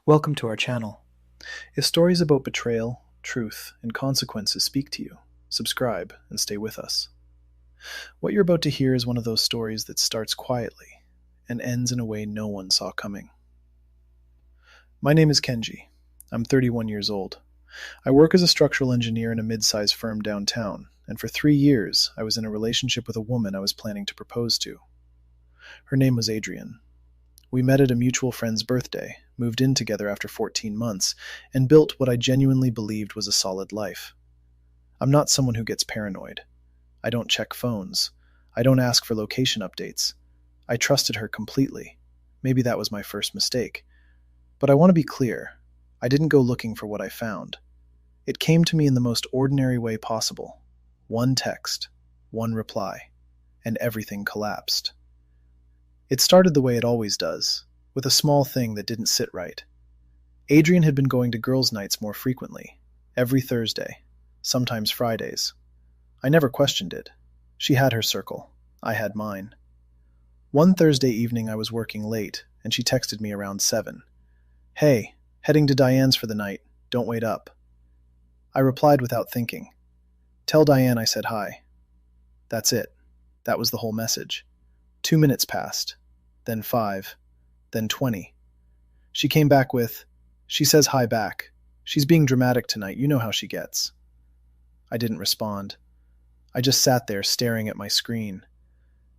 Welcome to our channel. If stories about betrayal, truth, and consequences speak to you, subscribe and stay with us. What you're about to hear is one of those stories that starts quietly and ends in a way no one saw coming. My name is Kenji. I'm 31 years old. I work as a structural engineer in a mid-sized firm downtown, and for 3 years I was in a relationship with a woman I was planning to propose to. Her name was Adrian. We met at a mutual friend's birthday, moved in together after 14 months, and built what I genuinely believed was a solid life. I'm not someone who gets paranoid. I don't check phones. I don't ask for location updates. I trusted her completely. Maybe that was my first mistake. But I want to be clear. I didn't go looking for what I found. It came to me in the most ordinary way possible. One text, one reply, and everything collapsed. It started the way it always does, with a small thing that didn't sit right. Adrian had been going to girls' nights more frequently, every Thursday, sometimes Fridays. I never questioned it. She had her circle. I had mine. One Thursday evening I was working late, and she texted me around 7. "Hey, heading to Diane's for the night. Don't wait up." I replied without thinking. "Tell Diane I said hi." That's it. That was the whole message. 2 minutes passed, then 5, then 20. She came back with, "She says hi back. She's being dramatic tonight, you know how she gets." I didn't respond. I just sat there staring at my screen.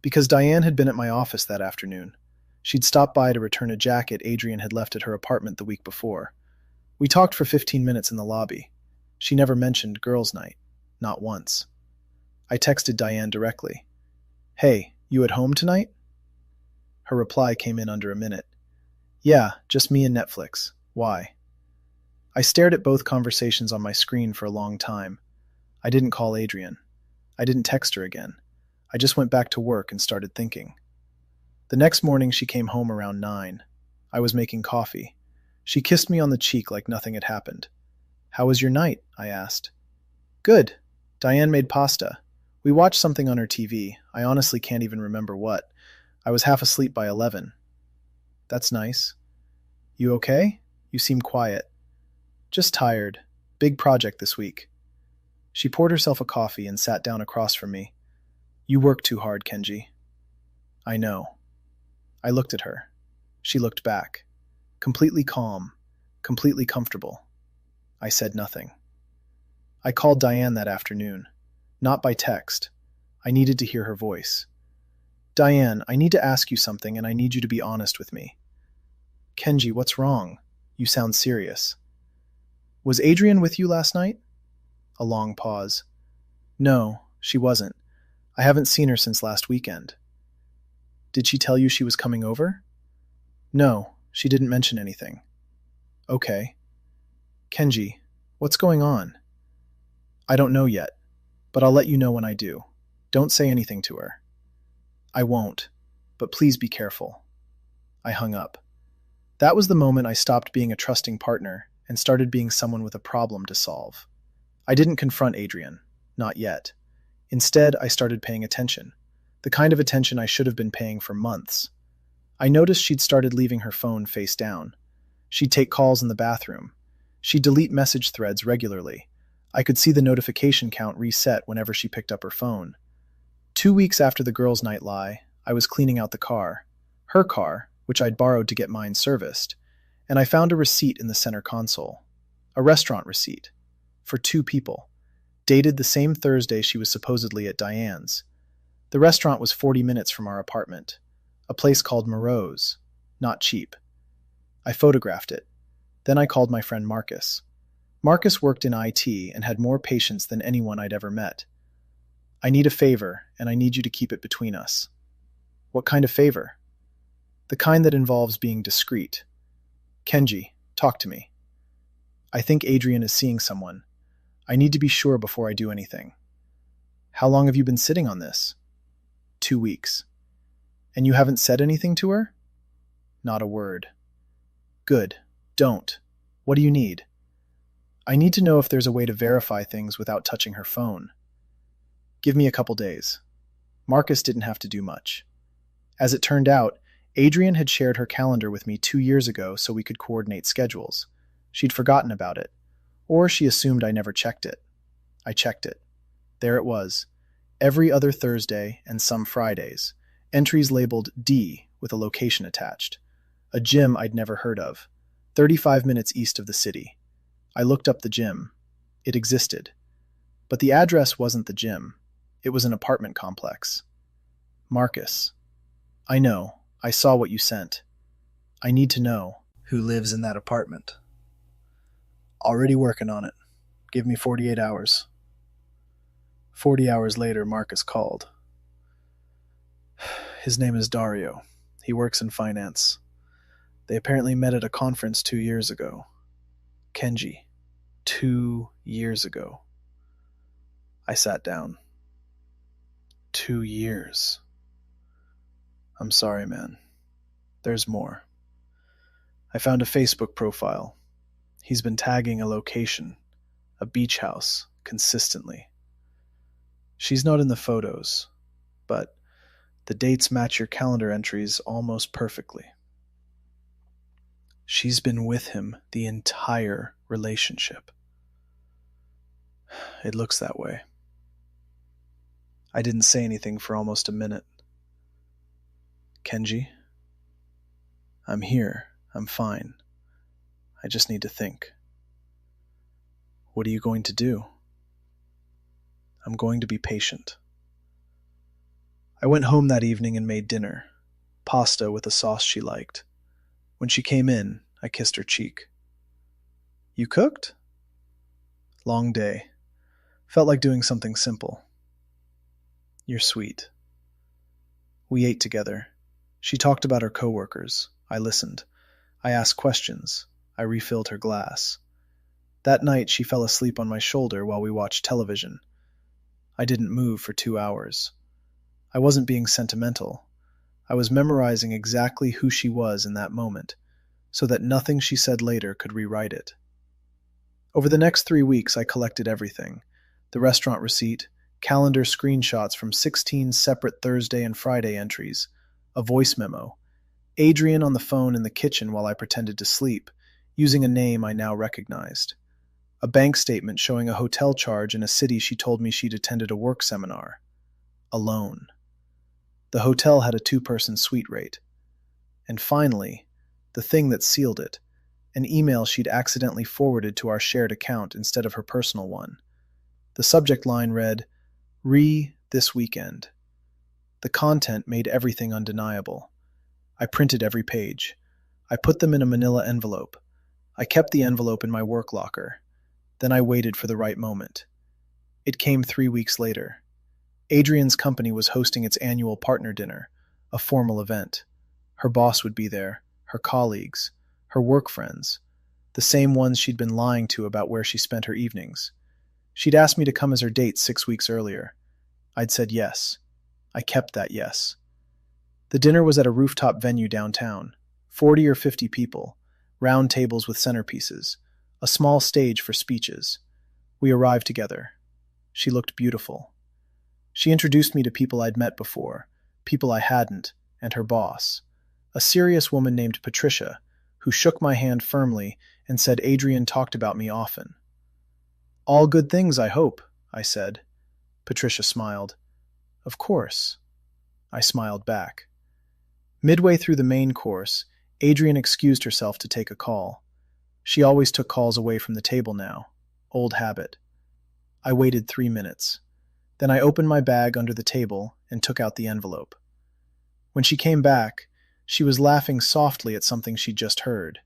Because Diane had been at my office that afternoon. She'd stopped by to return a jacket Adrian had left at her apartment the week before. We talked for 15 minutes in the lobby. She never mentioned girls' night. Not once. I texted Diane directly. "Hey, you at home tonight?" Her reply came in under a minute. "Yeah, just me and Netflix. Why?" I stared at both conversations on my screen for a long time. I didn't call Adrian. I didn't text her again. I just went back to work and started thinking. The next morning she came home around 9. I was making coffee. She kissed me on the cheek like nothing had happened. "How was your night?" I asked. "Good. Diane made pasta. We watched something on her TV. I honestly can't even remember what. I was half asleep by 11. "That's nice. You okay? You seem quiet." "Just tired. Big project this week." She poured herself a coffee and sat down across from me. "You work too hard, Kenji." "I know." I looked at her. She looked back. Completely calm. Completely comfortable. I said nothing. I called Diane that afternoon. Not by text. I needed to hear her voice. "Diane, I need to ask you something and I need you to be honest with me." "Kenji, what's wrong? You sound serious." "Was Adrian with you last night?" A long pause. "No, she wasn't. I haven't seen her since last weekend." "Did she tell you she was coming over?" "No, she didn't mention anything." "Okay." "Kenji, what's going on?" "I don't know yet, but I'll let you know when I do. Don't say anything to her." "I won't, but please be careful." I hung up. That was the moment I stopped being a trusting partner and started being someone with a problem to solve. I didn't confront Adrian. Not yet. Instead, I started paying attention. The kind of attention I should have been paying for months. I noticed she'd started leaving her phone face down. She'd take calls in the bathroom. She'd delete message threads regularly. I could see the notification count reset whenever she picked up her phone. 2 weeks after the girls' night lie, I was cleaning out the car. Her car, which I'd borrowed to get mine serviced, and I found a receipt in the center console. A restaurant receipt. For 2 people. Dated the same Thursday she was supposedly at Diane's. The restaurant was 40 minutes from our apartment. A place called Moreau's. Not cheap. I photographed it. Then I called my friend Marcus. Marcus worked in IT and had more patience than anyone I'd ever met. "I need a favor, and I need you to keep it between us." "What kind of favor?" "The kind that involves being discreet." "Kenji, talk to me." "I think Adrian is seeing someone. I need to be sure before I do anything." "How long have you been sitting on this?" 2 weeks. "And you haven't said anything to her?" "Not a word." "Good. Don't. What do you need?" "I need to know if there's a way to verify things without touching her phone." "Give me a couple days." Marcus didn't have to do much. As it turned out, Adrian had shared her calendar with me 2 years ago so we could coordinate schedules. She'd forgotten about it, or she assumed I never checked it. I checked it. There it was. Every other Thursday and some Fridays. Entries labeled D with a location attached. A gym I'd never heard of. 35 minutes east of the city. I looked up the gym. It existed. But the address wasn't the gym. It was an apartment complex. Marcus. I know. I saw what you sent. I need to know who lives in that apartment. Already working on it. Give me 48 hours. 40 hours later, Marcus called. His name is Dario. He works in finance. They apparently met at a conference 2 years ago. Kenji. 2 years ago. I sat down. 2 years. I'm sorry, man. There's more. I found a Facebook profile. He's been tagging a location, a beach house, consistently. She's not in the photos, but the dates match your calendar entries almost perfectly. She's been with him the entire relationship. It looks that way. I didn't say anything for almost a minute. Kenji? I'm here. I'm fine. I just need to think. What are you going to do? I'm going to be patient. I went home that evening and made dinner. Pasta with a sauce she liked. When she came in, I kissed her cheek. You cooked? Long day. Felt like doing something simple. You're sweet. We ate together. She talked about her coworkers. I listened. I asked questions. I refilled her glass. That night, she fell asleep on my shoulder while we watched television. I didn't move for 2 hours. I wasn't being sentimental. I was memorizing exactly who she was in that moment, so that nothing she said later could rewrite it. Over the next 3 weeks, I collected everything. The restaurant receipt, calendar screenshots from 16 separate Thursday and Friday entries, a voice memo, Adrian on the phone in the kitchen while I pretended to sleep, using a name I now recognized, a bank statement showing a hotel charge in a city she told me she'd attended a work seminar. Alone. The hotel had a 2-person suite rate. And finally, the thing that sealed it, an email she'd accidentally forwarded to our shared account instead of her personal one. The subject line read, this weekend. The content made everything undeniable. I printed every page. I put them in a manila envelope. I kept the envelope in my work locker. Then I waited for the right moment. It came 3 weeks later. Adrian's company was hosting its annual partner dinner, a formal event. Her boss would be there, her colleagues, her work friends, the same ones she'd been lying to about where she spent her evenings. She'd asked me to come as her date 6 weeks earlier. I'd said yes. I kept that yes. The dinner was at a rooftop venue downtown, 40 or 50 people, round tables with centerpieces, a small stage for speeches. We arrived together. She looked beautiful. She introduced me to people I'd met before, people I hadn't, and her boss, a serious woman named Patricia, who shook my hand firmly and said Adrian talked about me often. All good things, I hope, I said. Patricia smiled. Of course. I smiled back. Midway through the main course, Adrian excused herself to take a call. She always took calls away from the table now. Old habit. I waited 3 minutes. Then I opened my bag under the table and took out the envelope. When she came back, she was laughing softly at something she'd just heard.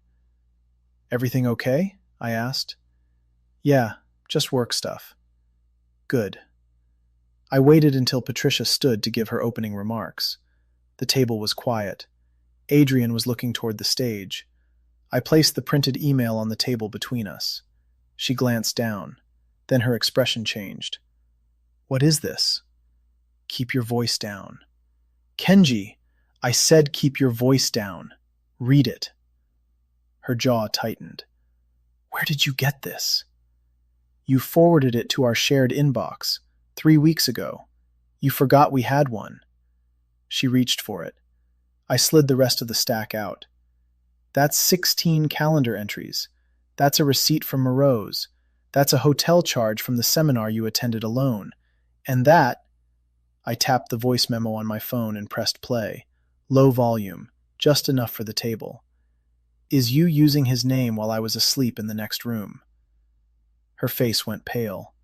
Everything okay? I asked. Yeah, just work stuff. Good. I waited until Patricia stood to give her opening remarks. The table was quiet. Adrian was looking toward the stage. I placed the printed email on the table between us. She glanced down. Then her expression changed. What is this? Keep your voice down. Kenji, I said keep your voice down. Read it. Her jaw tightened. Where did you get this? You forwarded it to our shared inbox 3 weeks ago. You forgot we had one. She reached for it. I slid the rest of the stack out. That's 16 calendar entries. That's a receipt from Moreau's. That's a hotel charge from the seminar you attended alone. And that, I tapped the voice memo on my phone and pressed play. Low volume, just enough for the table. Is you using his name while I was asleep in the next room. Her face went pale.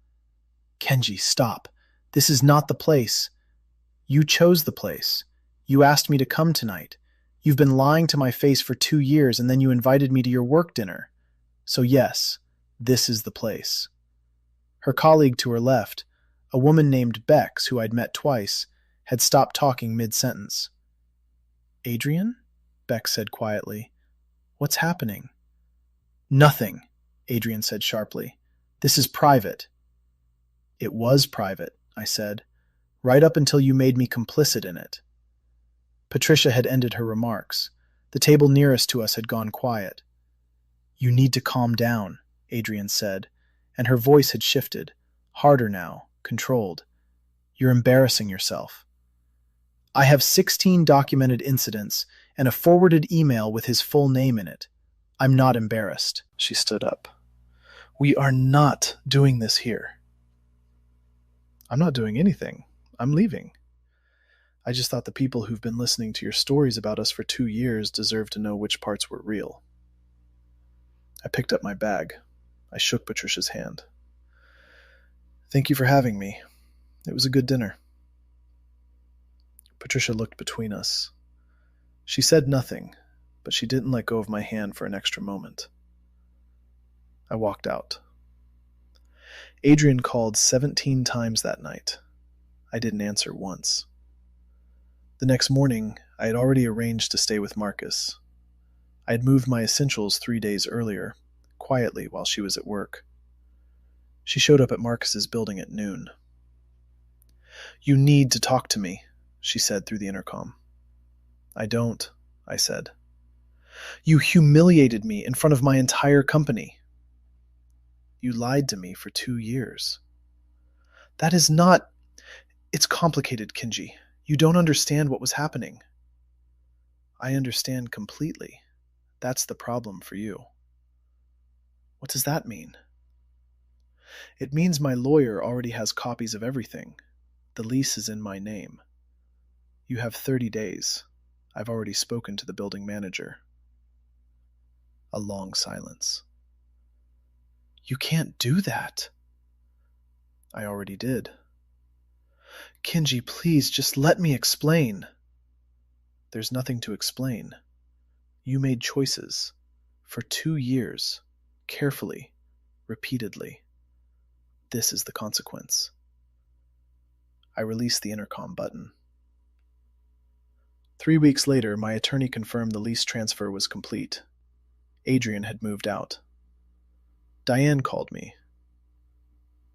Kenji, stop. This is not the place. You chose the place. You asked me to come tonight. You've been lying to my face for 2 years and then you invited me to your work dinner. So yes, this is the place. Her colleague to her left, a woman named Bex, who I'd met twice, had stopped talking mid-sentence. Adrian? Bex said quietly. What's happening? Nothing, Adrian said sharply. This is private. It was private, I said, right up until you made me complicit in it. Patricia had ended her remarks. The table nearest to us had gone quiet. You need to calm down, Adrian said, and her voice had shifted, harder now, controlled. You're embarrassing yourself. I have 16 documented incidents and a forwarded email with his full name in it. I'm not embarrassed. She stood up. We are not doing this here. I'm not doing anything. I'm leaving. I just thought the people who've been listening to your stories about us for 2 years deserve to know which parts were real. I picked up my bag. I shook Patricia's hand. Thank you for having me. It was a good dinner. Patricia looked between us. She said nothing, but she didn't let go of my hand for an extra moment. I walked out. Adrian called 17 times that night. I didn't answer once. The next morning, I had already arranged to stay with Marcus. I had moved my essentials 3 days earlier, quietly while she was at work. She showed up at Marcus's building at noon. You need to talk to me, she said through the intercom. I don't, I said. You humiliated me in front of my entire company. You lied to me for 2 years. That is not... It's complicated, Kenji. You don't understand what was happening. I understand completely. That's the problem for you. What does that mean? It means my lawyer already has copies of everything. The lease is in my name. You have 30 days. I've already spoken to the building manager. A long silence. You can't do that. I already did. Kenji, please, just let me explain. There's nothing to explain. You made choices. For 2 years. Carefully. Repeatedly. This is the consequence. I released the intercom button. 3 weeks later, my attorney confirmed the lease transfer was complete. Adrian had moved out. Diane called me.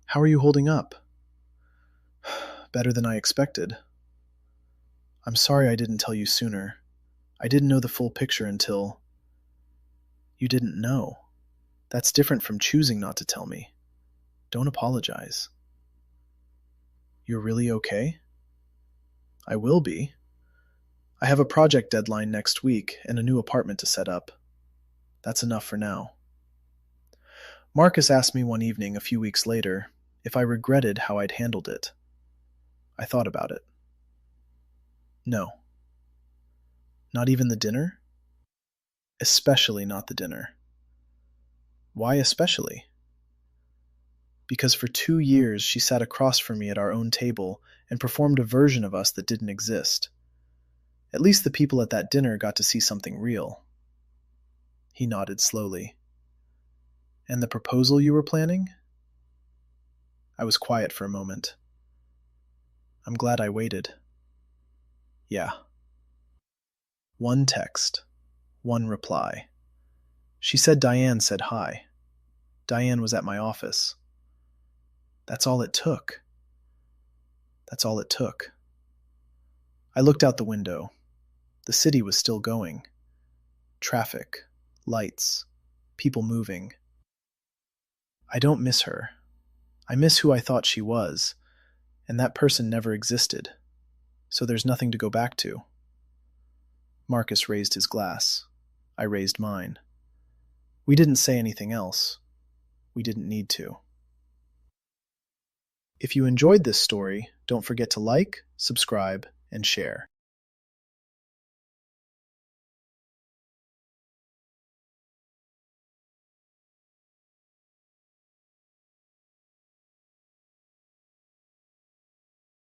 How are you holding up? Better than I expected. I'm sorry I didn't tell you sooner. I didn't know the full picture until... You didn't know. That's different from choosing not to tell me. Don't apologize. You're really okay? I will be. I have a project deadline next week and a new apartment to set up. That's enough for now. Marcus asked me one evening a few weeks later if I regretted how I'd handled it. I thought about it. No. Not even the dinner? Especially not the dinner. Why especially? Because for 2 years she sat across from me at our own table and performed a version of us that didn't exist. At least the people at that dinner got to see something real. He nodded slowly. And the proposal you were planning? I was quiet for a moment. I'm glad I waited. Yeah. 1 text. 1 reply. She said Diane said hi. Diane was at my office. That's all it took. That's all it took. I looked out the window. The city was still going. Traffic, lights, people moving. I don't miss her. I miss who I thought she was, and that person never existed, so there's nothing to go back to. Marcus raised his glass. I raised mine. We didn't say anything else. We didn't need to. If you enjoyed this story, don't forget to like, subscribe, and share.